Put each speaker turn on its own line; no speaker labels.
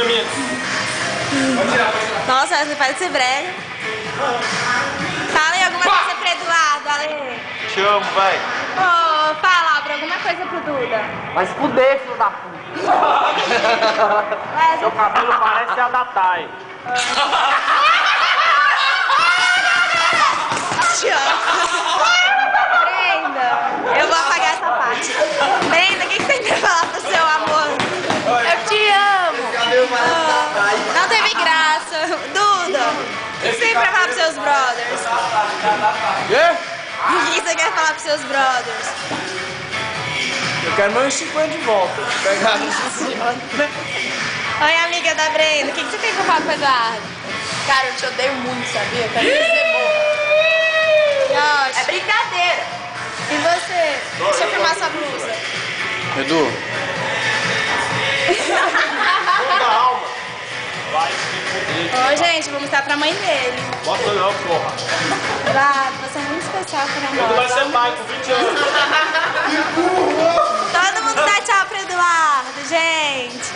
Tira minha.
Nossa, você parece ser brega. Fala aí alguma coisa pra Eduardo, Ale.
Te amo, vai.
Ô, fala, Abra, alguma coisa pro Duda.
Vai se fuder, filho da puta. Seu cabelo parece a da Thay.
Te amo. Brenda, eu vou apagar essa parte. Brenda, o que você tem pra falar pro seu amor? Eu te amo. Não teve graça. Duda, o que você tem pra falar pros seus brothers?
Quê?
O que você quer falar pros seus brothers?
Eu quero meus 50 de volta. Pegar
Oi, amiga da Brenda, o que você tem pra falar pro Eduardo?
Cara, eu te odeio muito, sabia? Eu quero que você morra.
Yoshi,
É brincadeira.
e você? Deixa eu filmar sua blusa.
Edu. Toda alma. Vai se fuder.
Ô, gente, vou mostrar pra mãe dele.
Bota não, porra.
Eduardo, você é muito especial pra
Edu vai
nós.
ser pai com 20 anos.
Todo mundo dá tchau pro Eduardo, gente.